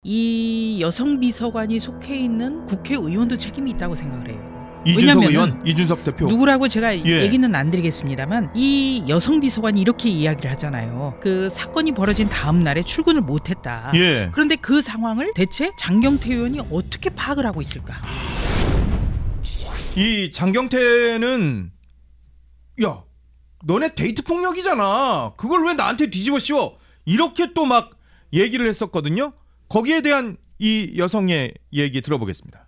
이 여성 비서관이 속해 있는 국회의원도 책임이 있다고 생각을 해요. 이준석 의원, 이준석 대표. 누구라고 제가 얘기는 안 드리겠습니다만 이 여성 비서관이 이렇게 이야기를 하잖아요. 그 사건이 벌어진 다음 날에 출근을 못했다. 그런데 그 상황을 대체 장경태 의원이 어떻게 파악을 하고 있을까? 이 장경태는 야, 너네 데이트 폭력이잖아. 그걸 왜 나한테 뒤집어 씌워? 이렇게 또 막 얘기를 했었거든요. 거기에 대한 이 여성의 얘기 들어보겠습니다.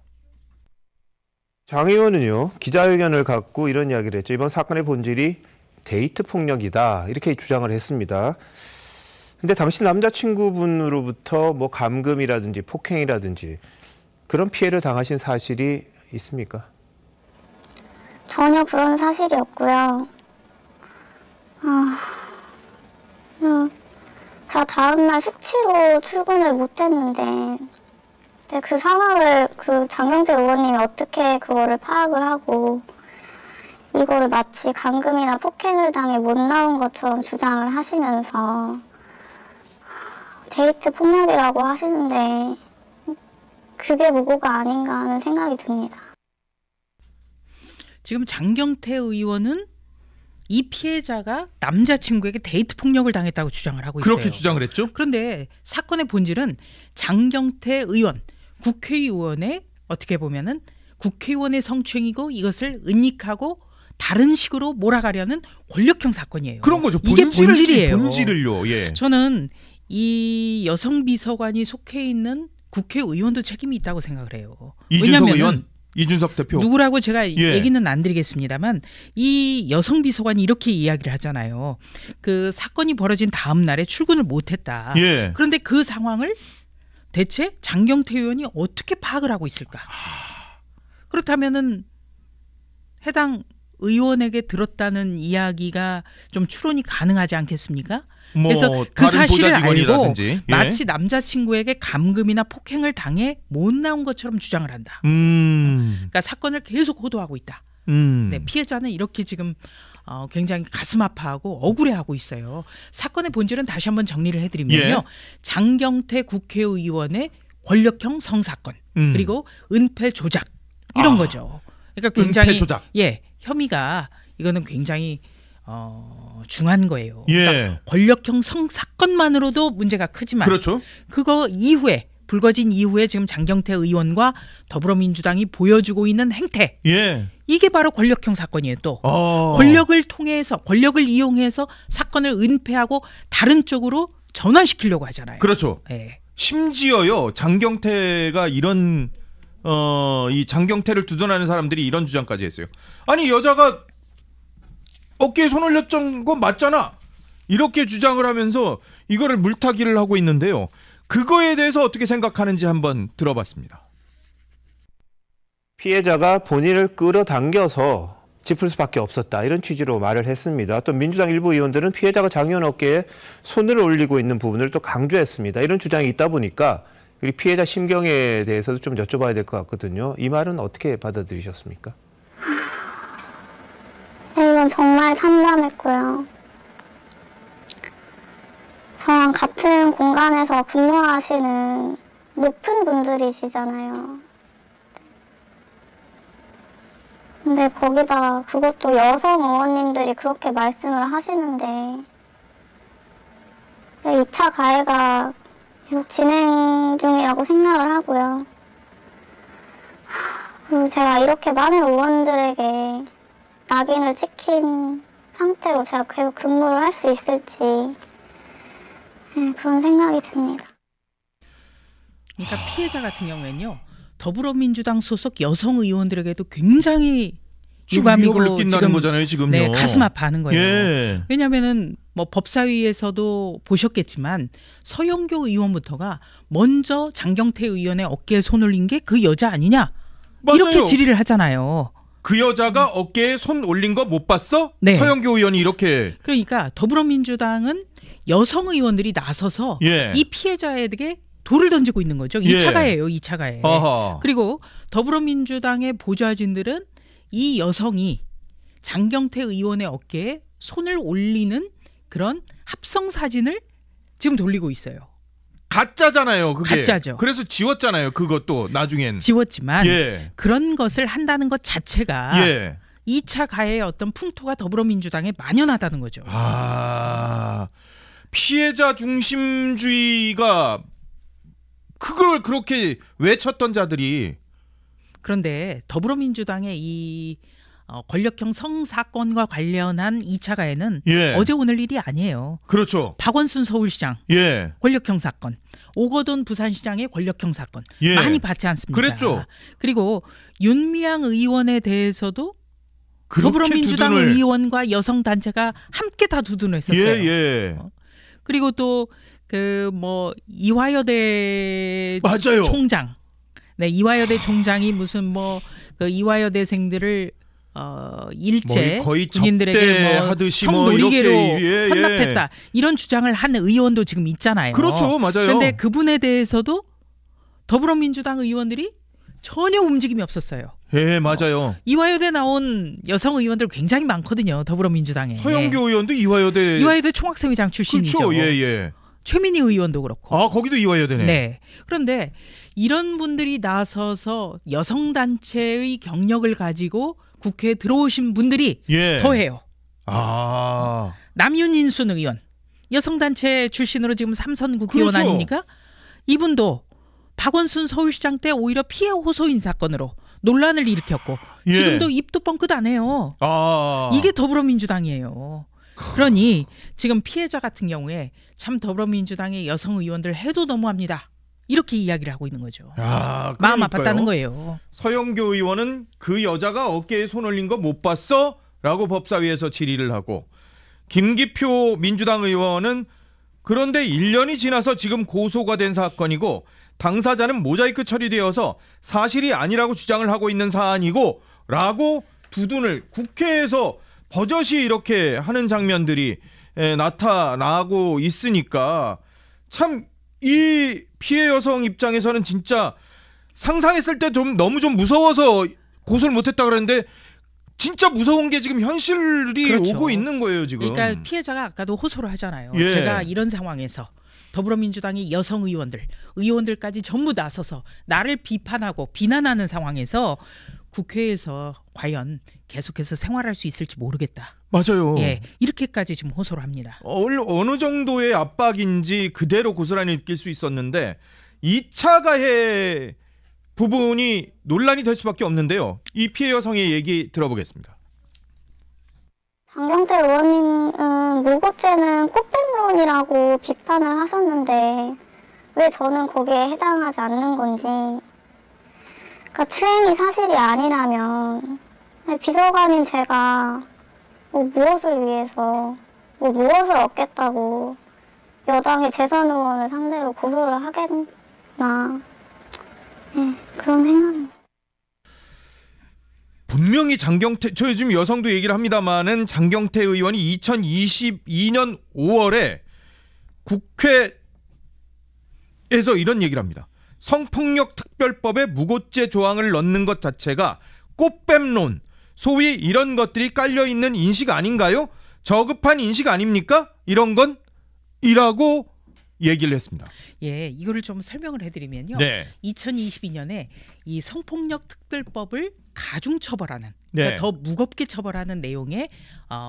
장 의원은요, 기자회견을 갖고 이런 이야기를 했죠. 이번 사건의 본질이 데이트 폭력이다, 이렇게 주장을 했습니다. 근데 당시 남자친구분으로부터 뭐 감금이라든지 폭행이라든지 그런 피해를 당하신 사실이 있습니까? 전혀 그런 사실이 없고요. 제가 다음날 숙취로 출근을 못했는데 그 상황을 그 장경태 의원님이 어떻게 그거를 파악을 하고 이거를 마치 감금이나 폭행을 당해 못 나온 것처럼 주장을 하시면서 데이트 폭력이라고 하시는데 그게 무고가 아닌가 하는 생각이 듭니다. 지금 장경태 의원은 이 피해자가 남자친구에게 데이트 폭력을 당했다고 주장을 하고 있어요. 그렇게 주장을 했죠. 그런데 사건의 본질은 장경태 의원, 국회의원의 어떻게 보면은 국회의원의 성추행이고 이것을 은닉하고 다른 식으로 몰아가려는 권력형 사건이에요. 그런 거죠. 이게 본질이에요. 본질을요. 예. 저는 이 여성 비서관이 속해 있는 국회의원도 책임이 있다고 생각을 해요. 이준석 의원, 이준석 대표. 누구라고 제가 얘기는 안 드리겠습니다만 이 여성 비서관이 이렇게 이야기를 하잖아요. 그 사건이 벌어진 다음 날에 출근을 못했다. 그런데 그 상황을 대체 장경태 의원이 어떻게 파악을 하고 있을까? 그렇다면은 해당 의원에게 들었다는 이야기가 좀 추론이 가능하지 않겠습니까? 그래서 그 사실을 알고 마치 남자친구에게 감금이나 폭행을 당해 못 나온 것처럼 주장을 한다. 그러니까 사건을 계속 호도하고 있다. 네, 피해자는 이렇게 지금 굉장히 가슴 아파하고 억울해하고 있어요. 사건의 본질은 다시 한번 정리를 해드리면요. 장경태 국회의원의 권력형 성사건 그리고 은폐 조작 이런 거죠. 그러니까 굉장히 은폐 조작. 혐의가 이거는 굉장히 중한 거예요. 그러니까 권력형 성사건만으로도 문제가 크지만 그렇죠. 그거 이후에 불거진 이후에 지금 장경태 의원과 더불어민주당이 보여주고 있는 행태 이게 바로 권력형 사건이에요. 또 권력을 통해서 권력을 이용해서 사건을 은폐하고 다른 쪽으로 전환시키려고 하잖아요. 그렇죠. 심지어요 장경태가 이런 이 장경태를 두둔하는 사람들이 이런 주장까지 했어요. 아니 여자가 어깨에 손 올렸던 건 맞잖아. 이렇게 주장을 하면서 이거를 물타기를 하고 있는데요. 그거에 대해서 어떻게 생각하는지 한번 들어봤습니다. 피해자가 본인을 끌어당겨서 짚을 수밖에 없었다, 이런 취지로 말을 했습니다. 또 민주당 일부 의원들은 피해자가 장 의원 어깨에 손을 올리고 있는 부분을 또 강조했습니다. 이런 주장이 있다 보니까 우리 피해자 심경에 대해서도 좀 여쭤봐야 될 것 같거든요. 이 말은 어떻게 받아들이셨습니까? 이건 정말 참담했고요. 저랑 같은 공간에서 근무하시는 높은 분들이시잖아요. 근데 거기다 그것도 여성 의원님들이 그렇게 말씀을 하시는데 2차 가해가 계속 진행 중이라고 생각을 하고요. 그리고 제가 이렇게 많은 의원들에게 낙인을 찍힌 상태로 제가 계속 근무를 할 수 있을지 그런 생각이 듭니다. 그러니까 피해자 같은 경우에는요. 더불어민주당 소속 여성 의원들에게도 굉장히 유감이고 느낀다는 거잖아요, 지금요. 네, 가슴 아파하는 거예요. 왜냐하면은 뭐 법사위에서도 보셨겠지만 서영교 의원부터가 먼저 장경태 의원의 어깨에 손 올린 게 그 여자 아니냐 이렇게 질의를 하잖아요. 그 여자가 어깨에 손 올린 거 못 봤어? 서영교 의원이 이렇게. 그러니까 더불어민주당은 여성 의원들이 나서서 이 피해자에게 돌을 던지고 있는 거죠. 2차 가해예요. 2차 가해. 그리고 더불어민주당의 보좌진들은 이 여성이 장경태 의원의 어깨에 손을 올리는 그런 합성 사진을 지금 돌리고 있어요. 가짜잖아요. 그게. 가짜죠. 그래서 지웠잖아요. 그것도 나중엔. 지웠지만 예. 그런 것을 한다는 것 자체가 예. 2차 가해의 어떤 풍토가 더불어민주당에 만연하다는 거죠. 피해자 중심주의가 그걸 그렇게 외쳤던 자들이 그런데 더불어민주당의 이 권력형 성사건과 관련한 2차 가해는 예. 어제 오늘 일이 아니에요. 그렇죠. 박원순 서울시장 예. 권력형 사건, 오거돈 부산시장의 권력형 사건 예. 많이 받지 않습니까? 그랬죠. 그리고 윤미향 의원에 대해서도 더불어민주당 두둔을... 의원과 여성단체가 함께 다 두둔을 했었어요. 예. 그리고 또 그 뭐 이화여대 맞아요. 총장, 네 이화여대 총장이 무슨 뭐 그 이화여대생들을 일제 뭐 거의 군인들에게 뭐 하듯이 성놀이개로 예. 헌납했다 이런 주장을 한 의원도 지금 있잖아요. 그렇죠, 맞아요. 그런데 그분에 대해서도 더불어민주당 의원들이 전혀 움직임이 없었어요. 예, 맞아요. 이화여대 나온 여성 의원들 굉장히 많거든요. 더불어민주당에. 서영교 의원도 이화여대 총학생회장 출신이죠. 그렇죠. 예. 최민희 의원도 그렇고. 거기도 이화여대네. 네. 그런데 이런 분들이 나서서 여성단체의 경력을 가지고 국회에 들어오신 분들이 더해요. 남윤인순 의원. 여성단체 출신으로 지금 3선 국회의원 그렇죠. 아닙니까? 이분도 박원순 서울시장 때 오히려 피해 호소인 사건으로 논란을 일으켰고 지금도 입도 뻥끗 안 해요. 이게 더불어민주당이에요. 그러니 지금 피해자 같은 경우에 참 더불어민주당의 여성 의원들 해도 너무합니다. 이렇게 이야기를 하고 있는 거죠. 마음 아팠다는 거예요. 서영교 의원은 그 여자가 어깨에 손 올린 거 못 봤어? 라고 법사위에서 질의를 하고 김기표 민주당 의원은 그런데 1년이 지나서 지금 고소가 된 사건이고 당사자는 모자이크 처리되어서 사실이 아니라고 주장을 하고 있는 사안이고 라고 두둔을 국회에서 버젓이 이렇게 하는 장면들이 나타나고 있으니까 참 이 피해 여성 입장에서는 진짜 상상했을 때 너무 무서워서 고소를 못했다 그랬는데 진짜 무서운 게 지금 현실이 그렇죠. 오고 있는 거예요 지금. 그러니까 피해자가 아까도 호소를 하잖아요. 제가 이런 상황에서 더불어민주당의 여성 의원들까지 전부 나서서 나를 비판하고 비난하는 상황에서 국회에서 과연 계속해서 생활할 수 있을지 모르겠다. 맞아요. 이렇게까지 지금 호소를 합니다. 어느 정도의 압박인지 그대로 고스란히 느낄 수 있었는데 2차 가해 부분이 논란이 될 수밖에 없는데요. 이 피해 여성의 얘기 들어보겠습니다. 장경태 의원님은 무고죄는 꽃뱀론이라고 비판을 하셨는데 왜 저는 거기에 해당하지 않는 건지. 그러니까 추행이 사실이 아니라면 비서관인 제가 뭐 무엇을 위해서 뭐 무엇을 얻겠다고 여당의 재선 의원을 상대로 고소를 하겠나. 그런 생각입니다. 분명히 장경태, 저 요즘 여성도 얘기를 합니다만은 장경태 의원이 2022년 5월에 국회에서 이런 얘기를 합니다. 성폭력 특별법에 무고죄 조항을 넣는 것 자체가 꽃뱀론, 소위 이런 것들이 깔려있는 인식 아닌가요? 저급한 인식 아닙니까? 이런 건? 이라고 얘기를 했습니다. 이거를 좀 설명을 해드리면요. 2022년에 이 성폭력 특별법을 가중처벌하는, 그러니까 더 무겁게 처벌하는 내용의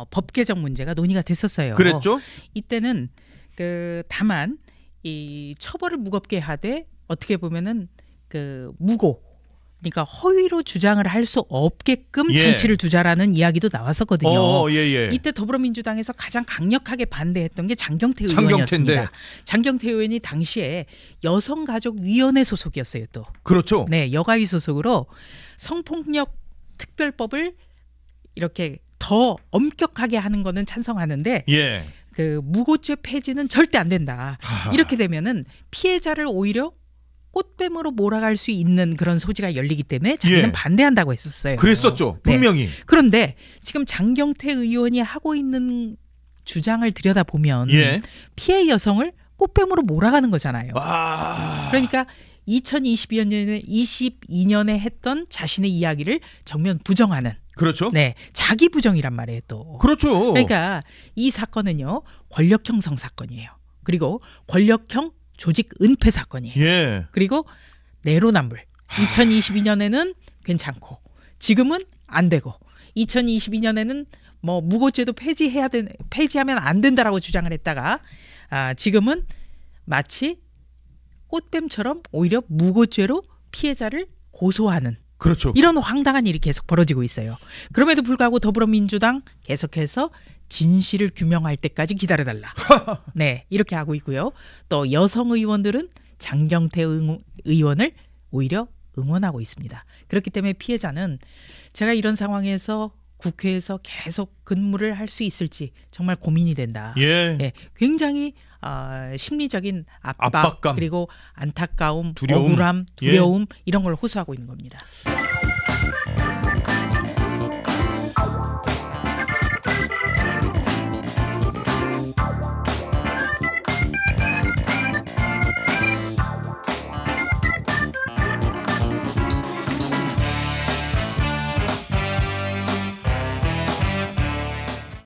법 개정 문제가 논의가 됐었어요. 그랬죠? 이때는 다만 이 처벌을 무겁게 하되 어떻게 보면은 무고, 그러니까 허위로 주장을 할 수 없게끔 장치를 두자라는 이야기도 나왔었거든요. 이때 더불어민주당에서 가장 강력하게 반대했던 게 장경태 의원이었습니다. 장경태 의원이 당시에 여성가족위원회 소속이었어요. 또 그렇죠. 네, 여가위 소속으로 성폭력 특별법을 이렇게 더 엄격하게 하는 거는 찬성하는데 무고죄 폐지는 절대 안 된다. 이렇게 되면은 피해자를 오히려 꽃뱀으로 몰아갈 수 있는 그런 소지가 열리기 때문에 자기는 반대한다고 했었어요. 그랬었죠. 분명히. 그런데 지금 장경태 의원이 하고 있는 주장을 들여다보면 피해 여성을 꽃뱀으로 몰아가는 거잖아요. 그러니까 2022년에 했던 자신의 이야기를 정면 부정하는. 그렇죠. 자기 부정이란 말이에요 또. 그렇죠. 그러니까 이 사건은요 권력형 성사건이에요. 그리고 권력형 조직 은폐 사건이에요. 예. 그리고 내로남불. 2022년에는 괜찮고 지금은 안 되고 2022년에는 뭐 무고죄도 폐지하면 안 된다라고 주장을 했다가 지금은 마치 꽃뱀처럼 오히려 무고죄로 피해자를 고소하는 그렇죠. 이런 황당한 일이 계속 벌어지고 있어요. 그럼에도 불구하고 더불어민주당 계속해서 진실을 규명할 때까지 기다려달라. 네, 이렇게 하고 있고요. 또 여성 의원들은 장경태 의원을 오히려 응원하고 있습니다. 그렇기 때문에 피해자는 제가 이런 상황에서 국회에서 계속 근무를 할 수 있을지 정말 고민이 된다. 예. 네, 굉장히 심리적인 압박 압박감. 그리고 안타까움, 두려움. 억울함, 두려움 이런 걸 호소하고 있는 겁니다.